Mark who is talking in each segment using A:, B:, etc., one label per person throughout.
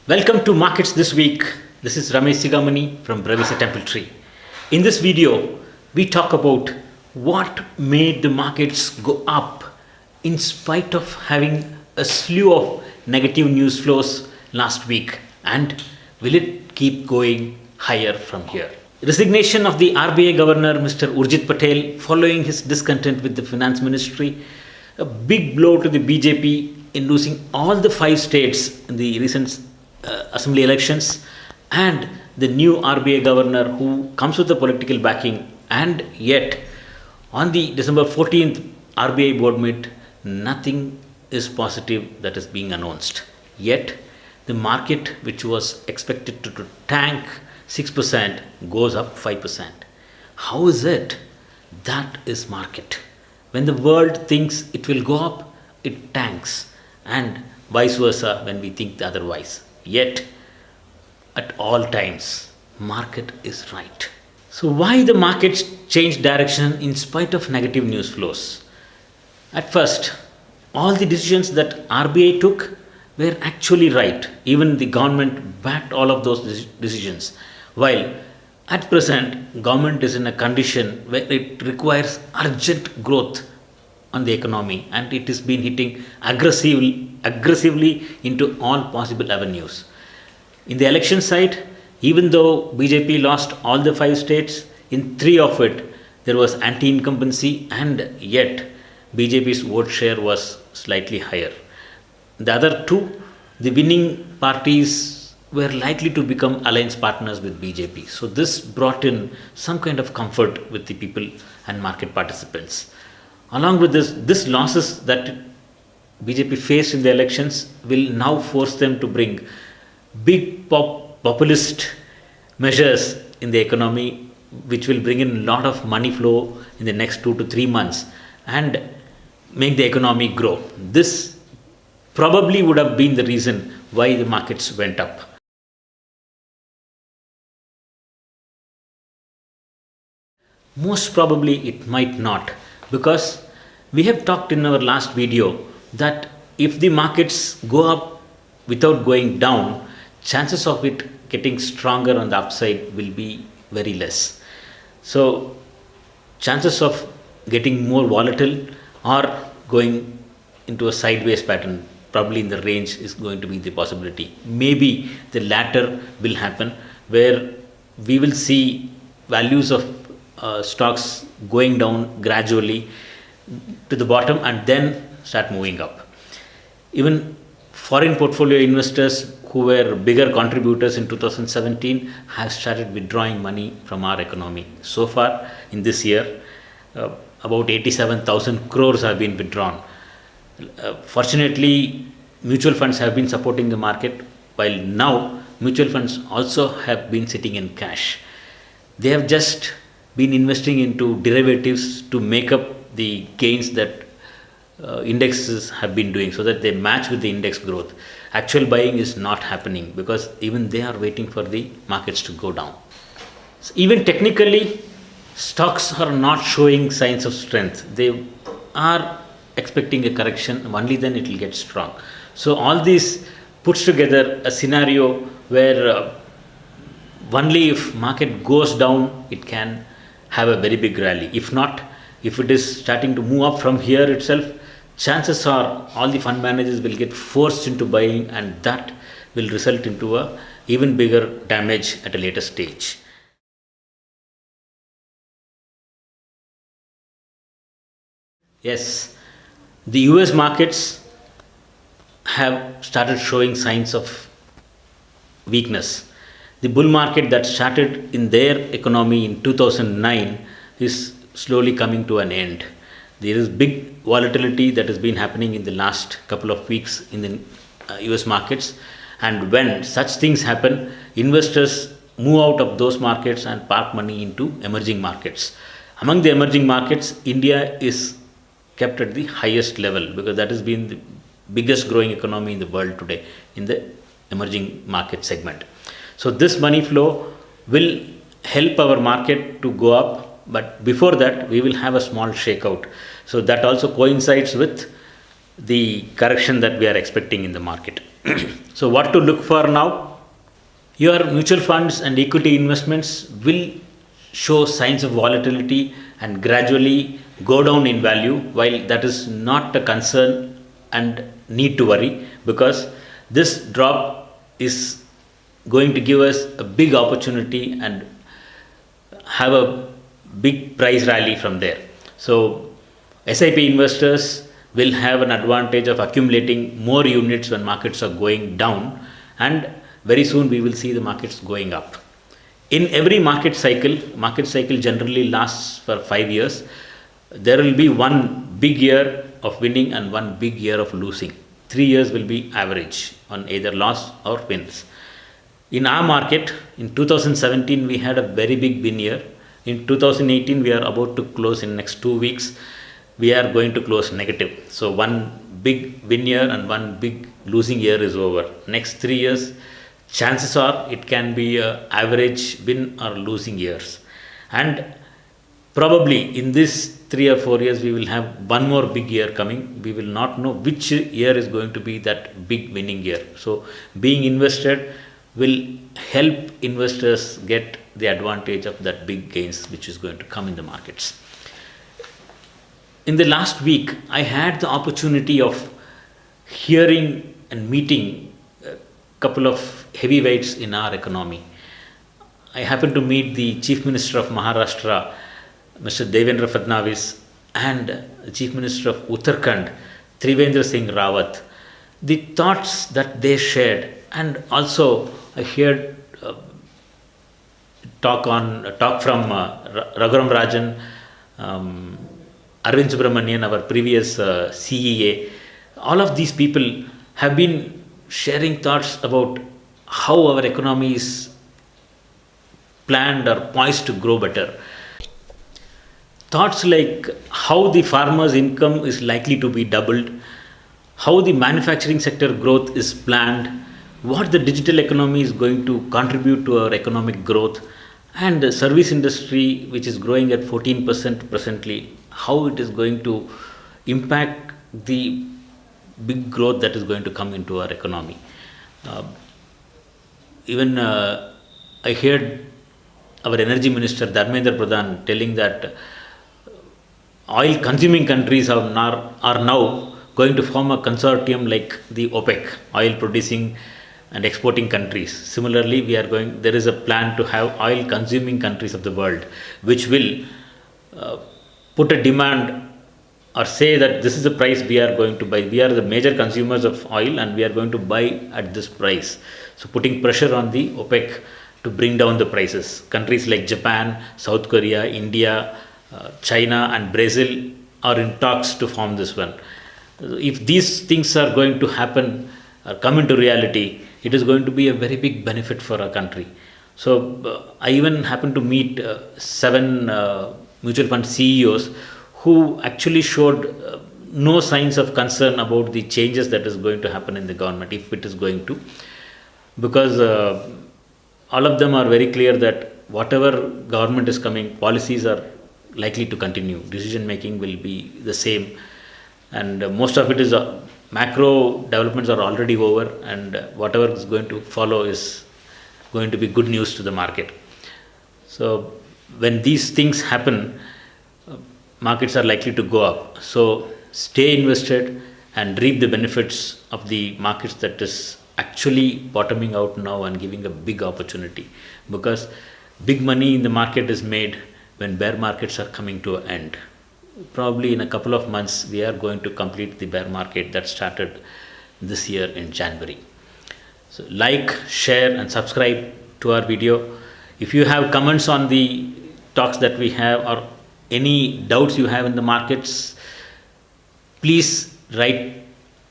A: Welcome to Markets This Week. This is Ramesh Sigamani from Bravisa Temple Tree. In this video, we talk about what made the markets go up in spite of having a slew of negative news flows last week, and will it keep going higher from here? Resignation of the RBI Governor Mr. Urjit Patel following his discontent with the Finance Ministry, a big blow to the BJP in losing all the 5 states in the recent assembly elections, and the new RBI governor who comes with the political backing, and yet on the December 14th RBI board meet, nothing is positive that is being announced. Yet the market, which was expected to tank 6%, goes up 5%. How is it? That is market. When the world thinks it will go up, it tanks, and vice versa when we think otherwise. Yet, at all times, market is right. So why the markets changed direction in spite of negative news flows? At first, all the decisions that RBI took were actually right. Even the government backed all of those decisions. While at present, government is in a condition where it requires urgent growth on the economy, and it has been hitting aggressively into all possible avenues. In the election side, even though BJP lost all the 5 states, in 3 of it there was anti-incumbency, and yet BJP's vote share was slightly higher. The other 2, the winning parties were likely to become alliance partners with BJP. So this brought in some kind of comfort with the people and market participants. Along with this losses that BJP faced in the elections will now force them to bring big populist measures in the economy, which will bring in a lot of money flow in the next 2 to 3 months and make the economy grow. This probably would have been the reason why the markets went up. Most probably it might not, because we have talked in our last video that if the markets go up without going down, chances of it getting stronger on the upside will be very less. So chances of getting more volatile or going into a sideways pattern, probably in the range, is going to be the possibility. Maybe the latter will happen, where we will see values of stocks going down gradually to the bottom and then start moving up. Even foreign portfolio investors who were bigger contributors in 2017 have started withdrawing money from our economy. So far in this year, about 87,000 crores have been withdrawn. Fortunately, mutual funds have been supporting the market, while now mutual funds also have been sitting in cash. They have just been investing into derivatives to make up the gains that indexes have been doing, so that they match with the index growth. Actual buying is not happening because even they are waiting for the markets to go down. So even technically, stocks are not showing signs of strength. They are expecting a correction, only then it will get strong. So all this puts together a scenario where only if market goes down, it can have a very big rally. If not, if it is starting to move up from here itself, chances are all the fund managers will get forced into buying, and that will result into a even bigger damage at a later stage. Yes, the US markets have started showing signs of weakness. The bull market that started in their economy in 2009 is slowly coming to an end. There is big volatility that has been happening in the last couple of weeks in the US markets, and when such things happen, investors move out of those markets and park money into emerging markets. Among the emerging markets, India is kept at the highest level because that has been the biggest growing economy in the world today in the emerging market segment. So this money flow will help our market to go up, but before that we will have a small shakeout. So that also coincides with the correction that we are expecting in the market. So, what to look for now? Your mutual funds and equity investments will show signs of volatility and gradually go down in value, while that is not a concern and need to worry, because this drop is going to give us a big opportunity and have a big price rally from there. So, SIP investors will have an advantage of accumulating more units when markets are going down, and very soon we will see the markets going up. In every market cycle generally lasts for 5 years. There will be one big year of winning and one big year of losing. 3 years will be average on either loss or wins. In our market, in 2017, we had a very big win year. In 2018, we are about to close in next 2 weeks. We are going to close negative. So one big win year and one big losing year is over. Next 3 years, chances are it can be a average win or losing years. And probably in this 3 or 4 years, we will have one more big year coming. We will not know which year is going to be that big winning year. So being invested will help investors get the advantage of that big gains which is going to come in the markets. In the last week, I had the opportunity of hearing and meeting a couple of heavyweights in our economy. I happened to meet the Chief Minister of Maharashtra, Mr. Devendra Fadnavis, and the Chief Minister of Uttarakhand, Trivendra Singh Rawat. The thoughts that they shared, and also I heard talk from Raghuram Rajan, Arvind Subramanian, our previous CEA. All of these people have been sharing thoughts about how our economy is planned or poised to grow better. Thoughts like how the farmer's income is likely to be doubled, how the manufacturing sector growth is planned, what the digital economy is going to contribute to our economic growth, and the service industry, which is growing at 14% presently, how it is going to impact the big growth that is going to come into our economy. Even I heard our energy minister Dharmendra Pradhan telling that oil consuming countries are now going to form a consortium like the OPEC, oil producing and exporting countries. Similarly, there is a plan to have oil consuming countries of the world, which will put a demand or say that this is the price we are going to buy. We are the major consumers of oil and we are going to buy at this price. So putting pressure on the OPEC to bring down the prices. Countries like Japan, South Korea, India, China and Brazil are in talks to form this one. If these things are going to happen or come into reality, it is going to be a very big benefit for our country. So I even happened to meet 7 mutual fund CEOs who actually showed no signs of concern about the changes that is going to happen in the government, if it is going to, because all of them are very clear that whatever government is coming, policies are likely to continue. Decision making will be the same, and most of it is macro developments are already over, and whatever is going to follow is going to be good news to the market. So when these things happen, markets are likely to go up. So stay invested and reap the benefits of the markets that is actually bottoming out now and giving a big opportunity, because big money in the market is made when bear markets are coming to an end. Probably in a couple of months we are going to complete the bear market that started this year in January. So like, share and subscribe to our video. If you have comments on the talks that we have or any doubts you have in the markets, please write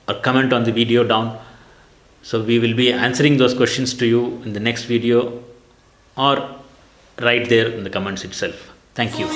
A: or comment on the video down. So we will be answering those questions to you in the next video or right there in the comments itself. Thank you.